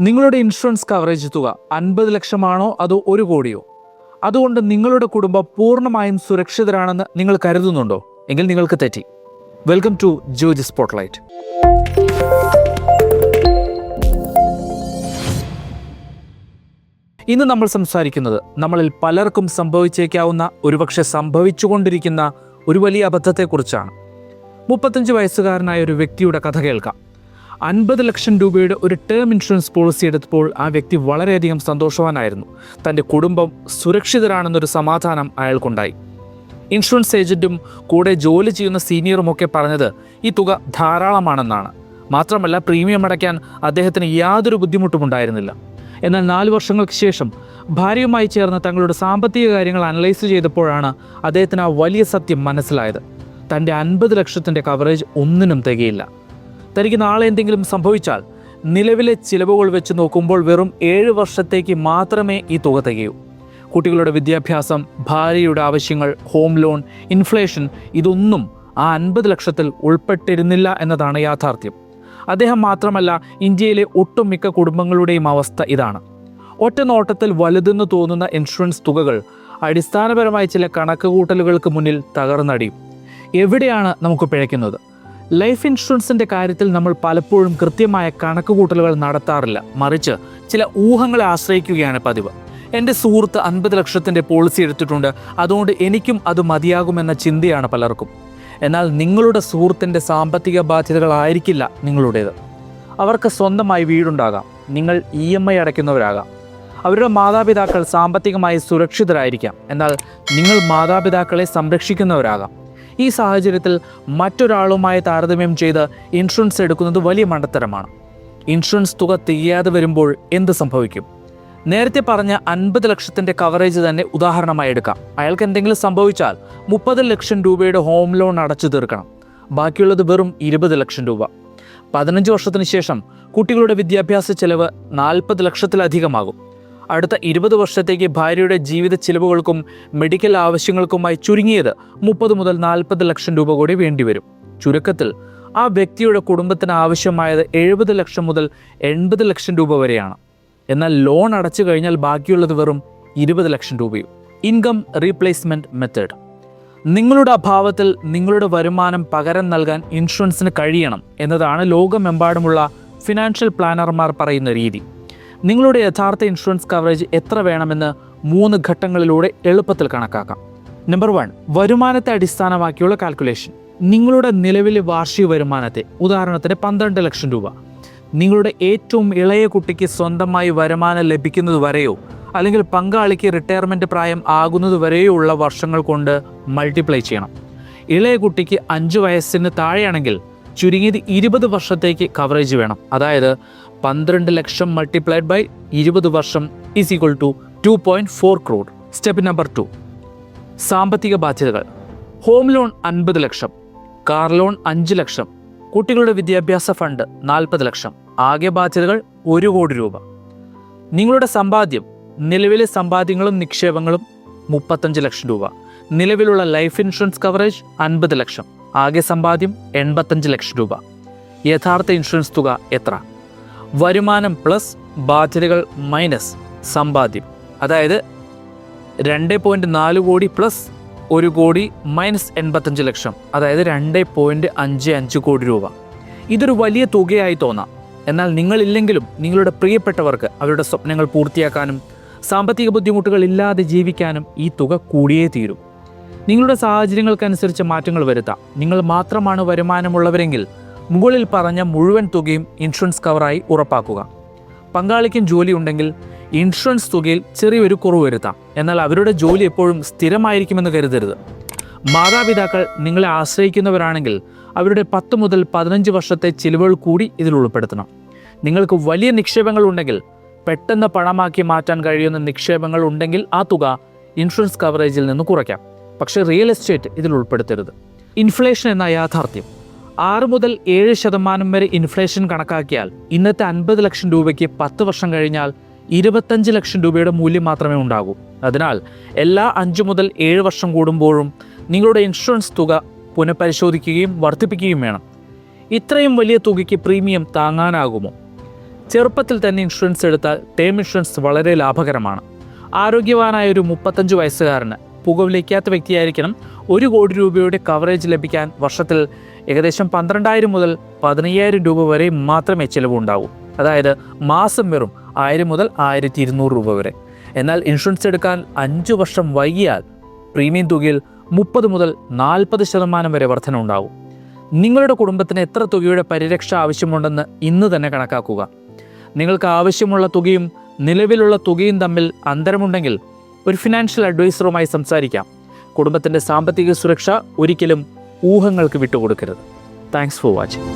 നിങ്ങളുടെ insurance coverage തുക 50 ലക്ഷമാണോ അതോ 1 കോടിയോ? അതുകൊണ്ട് നിങ്ങളുടെ കുടുംബം പൂർണ്ണമായും സുരക്ഷിതരാണെന്ന് നിങ്ങൾ കരുതുന്നുണ്ടോ? എങ്കിൽ നിങ്ങൾക്ക് തെറ്റി. Welcome to Joji spotlight. ഇന്ന് നമ്മൾ സംസാരിക്കുന്നത് നമ്മളിൽ പലർക്കും സംഭവിച്ചേക്കാവുന്ന, ഒരുപക്ഷെ സംഭവിച്ചുകൊണ്ടിരിക്കുന്ന ഒരു വലിയ അബദ്ധത്തെക്കുറിച്ചാണ്. 35 വയസ്സുകാരനായ ഒരു വ്യക്തിയുടെ കഥ കേൾക്കാം. 50 ലക്ഷം രൂപയുടെ ഒരു ടേം ഇൻഷുറൻസ് പോളിസി എടുത്തപ്പോൾ ആ വ്യക്തി വളരെയധികം സന്തോഷവാനായിരുന്നു. തൻ്റെ കുടുംബം സുരക്ഷിതരാണെന്നൊരു സമാധാനം അയാൾക്കുണ്ടായി. ഇൻഷുറൻസ് ഏജൻറ്റും കൂടെ ജോലി ചെയ്യുന്ന സീനിയറുമൊക്കെ പറഞ്ഞത് ഈ തുക ധാരാളമാണെന്നാണ്. മാത്രമല്ല, പ്രീമിയം അടയ്ക്കാൻ അദ്ദേഹത്തിന് യാതൊരു ബുദ്ധിമുട്ടും ഉണ്ടായിരുന്നില്ല. എന്നാൽ 4 വർഷങ്ങൾക്ക് ശേഷം ഭാര്യയുമായി ചേർന്ന് തങ്ങളുടെ സാമ്പത്തിക കാര്യങ്ങൾ അനലൈസ് ചെയ്തപ്പോഴാണ് അദ്ദേഹത്തിന് ആ വലിയ സത്യം മനസ്സിലായത്. തൻ്റെ 50 ലക്ഷത്തിൻ്റെ കവറേജ് ഒന്നിനും തികയില്ല. തനിക്ക് നാളെ എന്തെങ്കിലും സംഭവിച്ചാൽ നിലവിലെ ചിലവുകൾ വെച്ച് നോക്കുമ്പോൾ വെറും 7 വർഷത്തേക്ക് മാത്രമേ ഈ തുക തികയൂ. കുട്ടികളുടെ വിദ്യാഭ്യാസം, ഭാര്യയുടെ ആവശ്യങ്ങൾ, ഹോം ലോൺ, ഇൻഫ്ലേഷൻ ഇതൊന്നും ആ 50 ലക്ഷത്തിൽ ഉൾപ്പെട്ടിരുന്നില്ല എന്നതാണ് യാഥാർത്ഥ്യം. അദ്ദേഹം മാത്രമല്ല, ഇന്ത്യയിലെ ഒട്ടുമിക്ക കുടുംബങ്ങളുടെയും അവസ്ഥ ഇതാണ്. ഒറ്റ നോട്ടത്തിൽ വലുതെന്ന് തോന്നുന്ന ഇൻഷുറൻസ് തുകകൾ അടിസ്ഥാനപരമായ ചില കണക്കുകൂട്ടലുകൾക്ക് മുന്നിൽ തകർന്നടിയും. എവിടെയാണ് നമുക്ക് പിഴയ്ക്കുന്നത്? ലൈഫ് ഇൻഷുറൻസിൻ്റെ കാര്യത്തിൽ നമ്മൾ പലപ്പോഴും കൃത്യമായ കണക്കുകൂട്ടലുകൾ നടത്താറില്ല. മറിച്ച് ചില ഊഹങ്ങളെ ആശ്രയിക്കുകയാണ് പതിവ്. എൻ്റെ സുഹൃത്ത് 50 ലക്ഷത്തിൻ്റെ പോളിസി എടുത്തിട്ടുണ്ട്, അതുകൊണ്ട് എനിക്കും അത് മതിയാകുമെന്ന ചിന്തയാണ് പലർക്കും. എന്നാൽ നിങ്ങളുടെ സുഹൃത്തിൻ്റെ സാമ്പത്തിക ബാധ്യതകളായിരിക്കില്ല നിങ്ങളുടേത്. അവർക്ക് സ്വന്തമായി വീടുണ്ടാകാം, നിങ്ങൾ EMI അടയ്ക്കുന്നവരാകാം. അവരുടെ മാതാപിതാക്കൾ സാമ്പത്തികമായി സുരക്ഷിതരായിരിക്കാം, എന്നാൽ നിങ്ങൾ മാതാപിതാക്കളെ സംരക്ഷിക്കുന്നവരാകാം. ഈ സാഹചര്യത്തിൽ മറ്റൊരാളുമായി താരതമ്യം ചെയ്ത് ഇൻഷുറൻസ് എടുക്കുന്നത് വലിയ മണ്ടത്തരമാണ്. ഇൻഷുറൻസ് തുക തികയാതെ വരുമ്പോൾ എന്ത് സംഭവിക്കും? നേരത്തെ പറഞ്ഞ 50 ലക്ഷത്തിൻ്റെ കവറേജ് തന്നെ ഉദാഹരണമായി എടുക്കാം. അയാൾക്ക് എന്തെങ്കിലും സംഭവിച്ചാൽ 30 ലക്ഷം രൂപയുടെ ഹോം ലോൺ അടച്ചു തീർക്കണം. ബാക്കിയുള്ളത് വെറും 20 ലക്ഷം രൂപ. 15 വർഷത്തിന് ശേഷം കുട്ടികളുടെ വിദ്യാഭ്യാസ ചെലവ് 40 ലക്ഷത്തിലധികമാകും. അടുത്ത 20 വർഷത്തേക്ക് ഭാര്യയുടെ ജീവിത ചിലവുകൾക്കും മെഡിക്കൽ ആവശ്യങ്ങൾക്കുമായി ചുരുങ്ങിയത് 30 മുതൽ 40 ലക്ഷം രൂപ കൂടി വേണ്ടിവരും. ചുരുക്കത്തിൽ ആ വ്യക്തിയുടെ കുടുംബത്തിന് ആവശ്യമായത് 70 ലക്ഷം മുതൽ 80 ലക്ഷം രൂപ വരെയാണ്. എന്നാൽ ലോൺ അടച്ചു കഴിഞ്ഞാൽ ബാക്കിയുള്ളത് വെറും 20 ലക്ഷം രൂപയും. Income replacement method. നിങ്ങളുടെ അഭാവത്തിൽ നിങ്ങളുടെ വരുമാനം പകരം നൽകാൻ ഇൻഷുറൻസിന് കഴിയണം എന്നതാണ് ലോകമെമ്പാടുമുള്ള ഫിനാൻഷ്യൽ പ്ലാനർമാർ പറയുന്ന രീതി. നിങ്ങളുടെ യഥാർത്ഥ ഇൻഷുറൻസ് കവറേജ് എത്ര വേണമെന്ന് 3 ഘട്ടങ്ങളിലൂടെ എളുപ്പത്തിൽ കണക്കാക്കാം. നമ്പർ 1, വരുമാനത്തെ അടിസ്ഥാനമാക്കിയുള്ള കാൽക്കുലേഷൻ. നിങ്ങളുടെ നിലവിലെ വാർഷിക വരുമാനത്തെ, ഉദാഹരണത്തിന് 12 ലക്ഷം രൂപ, നിങ്ങളുടെ ഏറ്റവും ഇളയ കുട്ടിക്ക് സ്വന്തമായി വരുമാനം ലഭിക്കുന്നത് വരെയോ അല്ലെങ്കിൽ പങ്കാളിക്ക് റിട്ടയർമെൻറ്റ് പ്രായം ആകുന്നത് വരെയോ ഉള്ള വർഷങ്ങൾ കൊണ്ട് മൾട്ടിപ്ലൈ ചെയ്യണം. ഇളയ കുട്ടിക്ക് 5 വയസ്സിന് താഴെയാണെങ്കിൽ ചുരുങ്ങിയത് 20 വർഷത്തേക്ക് കവറേജ് വേണം. അതായത് 12 ലക്ഷം മൾട്ടിപ്ലൈഡ് ബൈ 20 വർഷം is equal to 2.4 crore. Step number 2, സാമ്പത്തിക ബാധ്യതകൾ. Home loan 50 lakh, car loan 5 lakh, കുട്ടികളുടെ വിദ്യാഭ്യാസ ഫണ്ട് 40 ലക്ഷം, ആകെ ബാധ്യതകൾ 1 കോടി രൂപ. നിങ്ങളുടെ സമ്പാദ്യം, നിലവിലെ സമ്പാദ്യങ്ങളും നിക്ഷേപങ്ങളും 35 ലക്ഷം രൂപ. നിലവിലുള്ള ലൈഫ് ഇൻഷുറൻസ് കവറേജ് 50 ലക്ഷം, ആകെ സമ്പാദ്യം 85 ലക്ഷം രൂപ. യഥാർത്ഥ ഇൻഷുറൻസ് തുക എത്ര? വരുമാനം പ്ലസ് ബാധ്യതകൾ മൈനസ് സമ്പാദ്യം, അതായത് 2.4 കോടി പ്ലസ് 1 കോടി മൈനസ് 85 ലക്ഷം, അതായത് 2.55 കോടി രൂപ. ഇതൊരു വലിയ തുകയായി തോന്നാം. എന്നാൽ നിങ്ങളില്ലെങ്കിലും നിങ്ങളുടെ പ്രിയപ്പെട്ടവർക്ക് അവരുടെ സ്വപ്നങ്ങൾ പൂർത്തിയാക്കാനും സാമ്പത്തിക ബുദ്ധിമുട്ടുകൾ ഇല്ലാതെ ജീവിക്കാനും ഈ തുക കൂടിയേ തീരും. നിങ്ങളുടെ സാഹചര്യങ്ങൾക്കനുസരിച്ച് മാറ്റങ്ങൾ വരുത്താം. നിങ്ങൾ മാത്രമാണ് വരുമാനമുള്ളവരെങ്കിൽ മുകളിൽ പറഞ്ഞ മുഴുവൻ തുകയും ഇൻഷുറൻസ് കവറായി ഉറപ്പാക്കുക. പങ്കാളിക്കും ജോലി ഉണ്ടെങ്കിൽ ഇൻഷുറൻസ് തുകയിൽ ചെറിയൊരു കുറവ് വരുത്താം. എന്നാൽ അവരുടെ ജോലി എപ്പോഴും സ്ഥിരമായിരിക്കുമെന്ന് കരുതരുത്. മാതാപിതാക്കൾ നിങ്ങളെ ആശ്രയിക്കുന്നവരാണെങ്കിൽ അവരുടെ 10 മുതൽ 15 വർഷത്തെ ചിലവുകൾ കൂടി ഇതിൽ ഉൾപ്പെടുത്തണം. നിങ്ങൾക്ക് വലിയ നിക്ഷേപങ്ങൾ ഉണ്ടെങ്കിൽ, പെട്ടെന്ന് പണമാക്കി മാറ്റാൻ കഴിയുന്ന നിക്ഷേപങ്ങൾ ഉണ്ടെങ്കിൽ ആ തുക ഇൻഷുറൻസ് കവറേജിൽ നിന്ന് കുറയ്ക്കാം. പക്ഷേ റിയൽ എസ്റ്റേറ്റ് ഇതിൽ ഉൾപ്പെടുത്തരുത്. ഇൻഫ്ലേഷൻ എന്ന യാഥാർത്ഥ്യം. 6 മുതൽ 7% വരെ ഇൻഫ്ലേഷൻ കണക്കാക്കിയാൽ ഇന്നത്തെ 50 ലക്ഷം രൂപയ്ക്ക് 10 വർഷം കഴിഞ്ഞാൽ 25 ലക്ഷം രൂപയുടെ മൂല്യം മാത്രമേ ഉണ്ടാകൂ. അതിനാൽ എല്ലാ 5 മുതൽ 7 വർഷം കൂടുമ്പോഴും നിങ്ങളുടെ ഇൻഷുറൻസ് തുക പുനഃപരിശോധിക്കുകയും വർദ്ധിപ്പിക്കുകയും വേണം. ഇത്രയും വലിയ തുകയ്ക്ക് പ്രീമിയം താങ്ങാനാകുമോ? ചെറുപ്പത്തിൽ തന്നെ ഇൻഷുറൻസ് എടുത്താൽ ടേം ഇൻഷുറൻസ് വളരെ ലാഭകരമാണ്. ആരോഗ്യവാനായ ഒരു 35 വയസ്സുകാരന്, പുകവലിക്കാത്ത വ്യക്തിയായിരിക്കണം, 1 കോടി രൂപയുടെ കവറേജ് ലഭിക്കാൻ വർഷത്തിൽ ഏകദേശം 12,000 മുതൽ 15,000 രൂപ വരെ മാത്രമേ ചിലവുണ്ടാവൂ. അതായത് മാസം വെറും 1000 മുതൽ 1200 രൂപ വരെ. എന്നാൽ ഇൻഷുറൻസ് എടുക്കാൻ 5 വർഷം വൈകിയാൽ പ്രീമിയം തുകയിൽ 30 മുതൽ 40% വരെ വർധന ഉണ്ടാകും. നിങ്ങളുടെ കുടുംബത്തിന് എത്ര തുകയുടെ പരിരക്ഷ ആവശ്യമുണ്ടെന്ന് ഇന്ന് തന്നെ കണക്കാക്കുക. നിങ്ങൾക്ക് ആവശ്യമുള്ള തുകയും നിലവിലുള്ള തുകയും തമ്മിൽ അന്തരമുണ്ടെങ്കിൽ ഒരു ഫിനാൻഷ്യൽ അഡ്വൈസറുമായി സംസാരിക്കാം. കുടുംബത്തിൻ്റെ സാമ്പത്തിക സുരക്ഷ ഒരിക്കലും ഊഹങ്ങൾക്ക് വിട്ടുകൊടുക്കരുത്. Thanks for watching.